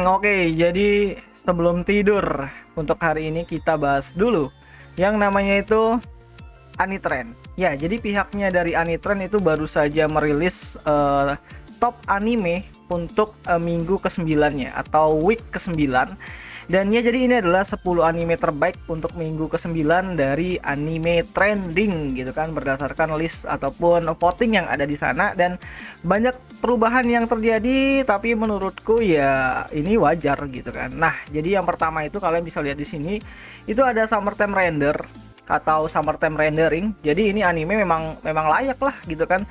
Oke. Jadi sebelum tidur untuk hari ini kita bahas dulu yang namanya itu Anitrend. Ya, jadi pihaknya dari Anitrend itu baru saja merilis top anime untuk minggu ke-9-nya atau week ke-9. Dan ya, jadi ini adalah 10 anime terbaik untuk minggu ke-9 dari anime trending gitu kan, berdasarkan list ataupun voting yang ada di sana. Dan banyak perubahan yang terjadi, tapi menurutku ya ini wajar gitu kan. Nah, jadi yang pertama itu kalian bisa lihat di sini itu ada Summertime Render atau Summertime Rendering. Jadi ini anime memang layak lah gitu kan,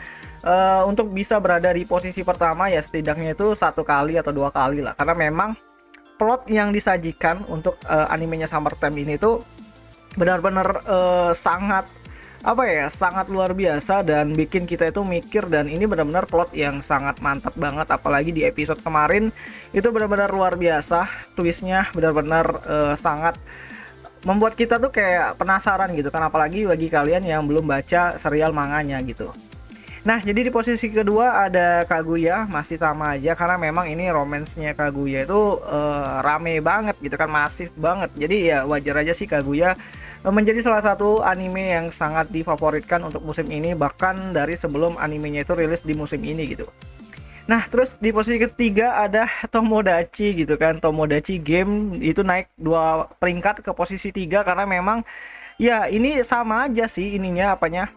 untuk bisa berada di posisi pertama ya, setidaknya itu satu kali atau dua kali lah, karena memang plot yang disajikan untuk animenya Summertime ini tuh benar-benar sangat apa ya, sangat luar biasa dan bikin kita itu mikir. Dan ini benar-benar plot yang sangat mantap banget, apalagi di episode kemarin itu benar-benar luar biasa, twistnya benar-benar sangat membuat kita tuh kayak penasaran gitu kan, apalagi bagi kalian yang belum baca serial manganya gitu. Nah, jadi di posisi kedua ada Kaguya, masih sama aja karena memang ini romansnya Kaguya itu rame banget gitu kan, masif banget. Jadi ya wajar aja sih Kaguya menjadi salah satu anime yang sangat difavoritkan untuk musim ini, bahkan dari sebelum animenya itu rilis di musim ini gitu. Nah, terus di posisi ketiga ada Tomodachi gitu kan. Tomodachi Game itu naik 2 peringkat ke posisi 3 karena memang ya ini sama aja sih ininya, apanya,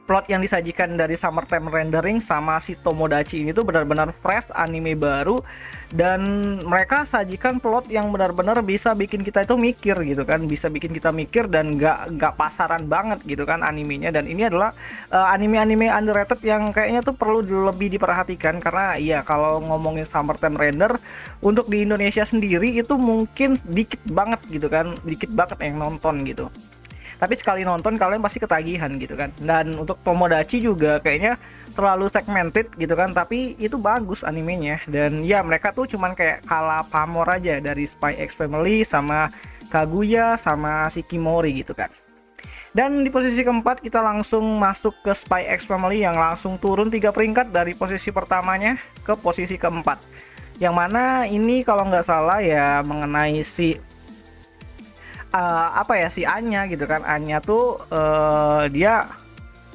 plot yang disajikan dari Summertime Rendering sama si Tomodachi ini tuh benar-benar fresh, anime baru, dan mereka sajikan plot yang benar-benar bisa bikin kita itu mikir gitu kan, bisa bikin kita mikir dan nggak pasaran banget gitu kan animenya. Dan ini adalah anime-anime underrated yang kayaknya tuh perlu lebih diperhatikan, karena ya kalau ngomongin Summertime Render untuk di Indonesia sendiri itu mungkin dikit banget gitu kan, dikit banget yang nonton gitu, tapi sekali nonton kalian pasti ketagihan gitu kan. Dan untuk Tomodachi juga kayaknya terlalu segmented gitu kan, tapi itu bagus animenya. Dan ya mereka tuh cuman kayak kalah pamor aja dari Spy X Family sama Kaguya sama Shikimori gitu kan. Dan di posisi keempat kita langsung masuk ke Spy X Family yang langsung turun 3 peringkat dari posisi pertamanya ke posisi keempat, yang mana ini kalau nggak salah ya mengenai si apa ya, si Anya gitu kan. Anya tuh dia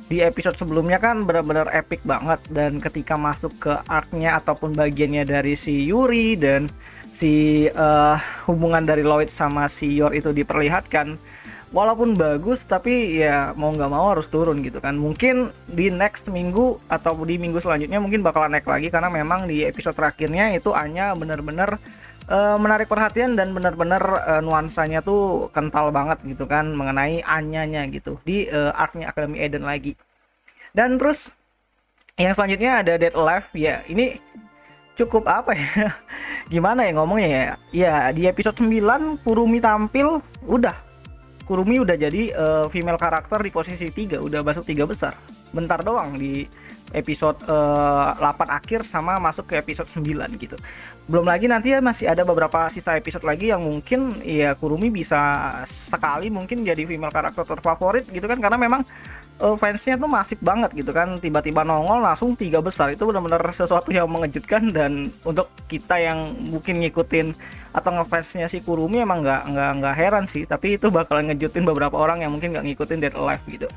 di episode sebelumnya kan benar-benar epic banget, dan ketika masuk ke arc-nya ataupun bagiannya dari si Yuri dan si hubungan dari Lloyd sama si Yor itu diperlihatkan, walaupun bagus tapi ya mau nggak mau harus turun gitu kan. Mungkin di next minggu atau di minggu selanjutnya mungkin bakalan naik lagi, karena memang di episode terakhirnya itu Anya benar-benar menarik perhatian dan benar-benar nuansanya tuh kental banget gitu kan mengenai Anyanya gitu di arc-nya Academy Eden lagi. Dan terus yang selanjutnya ada Dead Alive. Ya ini cukup apa ya, gimana ya ngomongnya ya. Ya di episode 9 Kurumi tampil, udah Kurumi udah jadi female karakter di posisi 3, udah masuk 3 besar. Bentar doang di episode 8 akhir sama masuk ke episode 9 gitu. Belum lagi nanti ya masih ada beberapa sisa episode lagi yang mungkin ya Kurumi bisa sekali mungkin jadi female karakter terfavorit gitu kan, karena memang fansnya tuh masif banget gitu kan, tiba-tiba nongol langsung 3 besar. Itu benar-benar sesuatu yang mengejutkan, dan untuk kita yang mungkin ngikutin atau ngefansnya si Kurumi emang nggak heran sih, tapi itu bakalan ngejutin beberapa orang yang mungkin nggak ngikutin Dead Alive gitu.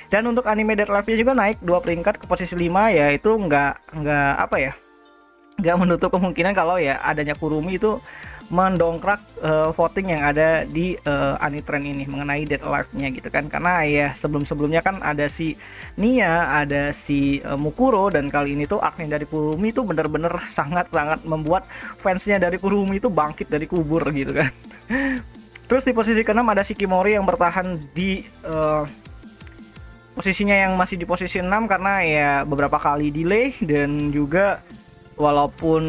Dan untuk anime Dead Alive-nya juga naik 2 peringkat ke posisi 5, ya itu nggak apa ya, nggak menutup kemungkinan kalau ya adanya Kurumi itu mendongkrak voting yang ada di Anitrend ini mengenai Dead Alive-nya gitu kan. Karena ya sebelum-sebelumnya kan ada si Nia, ada si Mukuro, dan kali ini tuh arc dari Kurumi itu bener-bener sangat-sangat membuat fansnya dari Kurumi itu bangkit dari kubur gitu kan. Terus di posisi ke-6 ada Shikimori yang bertahan di posisinya yang masih di posisi 6 karena ya beberapa kali delay, dan juga walaupun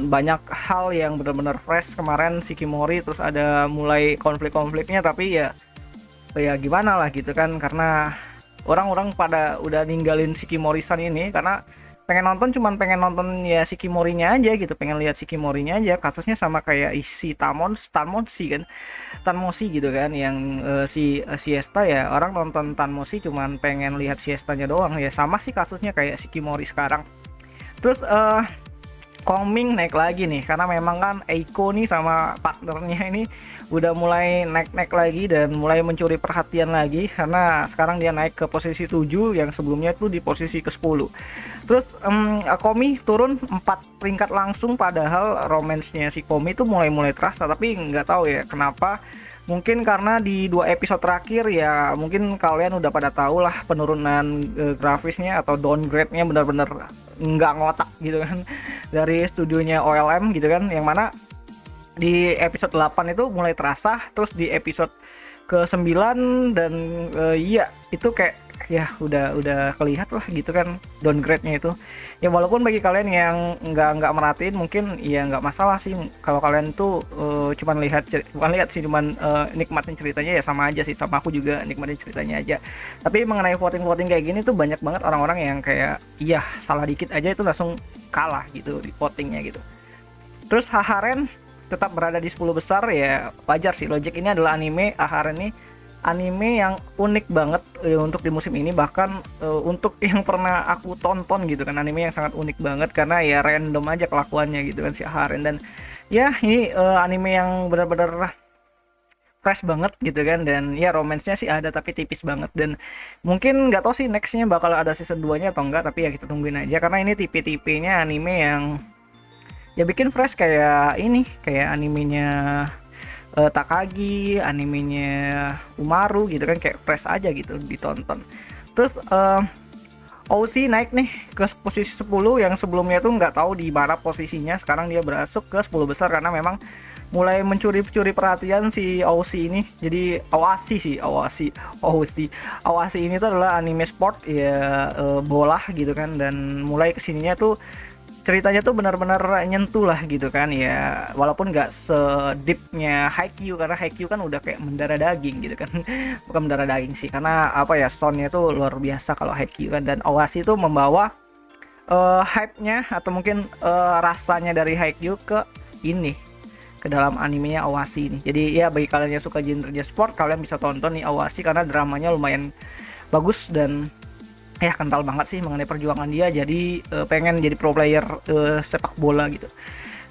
banyak hal yang benar-benar fresh kemarin Shikimori, terus ada mulai konflik-konfliknya, tapi ya gimana lah gitu kan, karena orang-orang pada udah ninggalin Shikimori-san ini karena cuman pengen nonton ya Shikimorinya aja gitu, pengen lihat Shikimorinya aja. Kasusnya sama kayak si Tanmoshi kan, Tanmoshi gitu kan, yang si Siesta, ya orang nonton Tanmoshi cuman pengen lihat Siestanya doang. Ya sama sih kasusnya kayak Shikimori sekarang. Terus Koming naik lagi nih, karena memang kan Eiko nih sama partnernya ini udah mulai naik-naik lagi dan mulai mencuri perhatian lagi, karena sekarang dia naik ke posisi 7 yang sebelumnya tuh di posisi ke-10. Terus Komi turun 4 peringkat langsung, padahal romance-nya si Komi tuh mulai-mulai terasa, tapi nggak tahu ya kenapa. Mungkin karena di 2 episode terakhir ya, mungkin kalian udah pada tahu lah penurunan grafisnya atau downgrade-nya benar-benar nggak ngotak gitu kan dari studionya OLM gitu kan, yang mana di episode 8 itu mulai terasa, terus di episode ke-9 dan iya itu kayak ya udah kelihatan lah gitu kan downgrade-nya itu. Ya walaupun bagi kalian yang nggak merhatiin mungkin ya nggak masalah sih, kalau kalian tuh cuman bukan lihat sih, cuman nikmatin ceritanya, ya sama aja sih, sama aku juga nikmatin ceritanya aja. Tapi mengenai voting kayak gini tuh banyak banget orang-orang yang kayak iya salah dikit aja itu langsung kalah gitu di votingnya gitu. Terus Haharen tetap berada di 10 besar, ya wajar sih, Logic ini adalah anime, Haharen ini anime yang unik banget untuk di musim ini, bahkan untuk yang pernah aku tonton gitu kan, anime yang sangat unik banget karena ya random aja kelakuannya gitu kan si Haharen. Dan ya ini anime yang benar-benar fresh banget gitu kan, dan ya romance-nya sih ada tapi tipis banget, dan mungkin nggak tahu sih nextnya bakal ada season 2 nya atau enggak, tapi ya kita tungguin aja karena ini tipe-tipenya anime yang ya bikin fresh, kayak ini, kayak animenya Takagi, animenya Umaru gitu kan, kayak fresh aja gitu ditonton. Terus OC naik nih ke posisi 10, yang sebelumnya tuh nggak tahu di mana posisinya, sekarang dia berasuk ke 10 besar karena memang mulai mencuri perhatian si OC ini. Jadi OC ini tuh adalah anime sport ya, bola gitu kan, dan mulai kesininya tuh ceritanya tuh benar-benar nyentuh lah gitu kan ya, walaupun nggak sedipnya Haikyuu, karena Haikyuu kan udah kayak mendarah daging gitu kan bukan mendarah daging sih, karena apa ya, soundnya tuh luar biasa kalau Haikyuu kan, dan Oasis tuh membawa hype-nya atau mungkin rasanya dari Haikyuu ke ini, ke dalam animenya Oasis ini. Jadi ya bagi kalian yang suka genre sport, kalian bisa tonton nih Oasis karena dramanya lumayan bagus dan ya kental banget sih mengenai perjuangan dia, jadi pengen jadi pro player sepak bola gitu.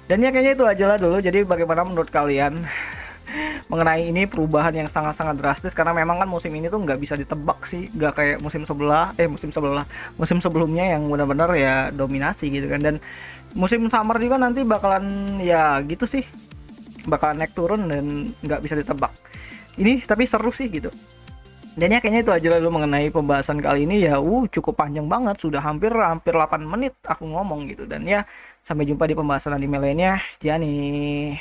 Dan ya kayaknya itu aja lah dulu. Jadi bagaimana menurut kalian mengenai ini perubahan yang sangat-sangat drastis, karena memang kan musim ini tuh nggak bisa ditebak sih, nggak kayak musim sebelumnya yang benar-benar ya dominasi gitu kan. Dan musim summer juga nanti bakalan ya gitu sih, bakalan naik turun dan nggak bisa ditebak. Ini tapi seru sih gitu. Dan ya kayaknya itu aja lalu mengenai pembahasan kali ini ya, cukup panjang banget, sudah hampir 8 menit aku ngomong gitu. Dan ya sampai jumpa di pembahasan anime lainnya. Jani.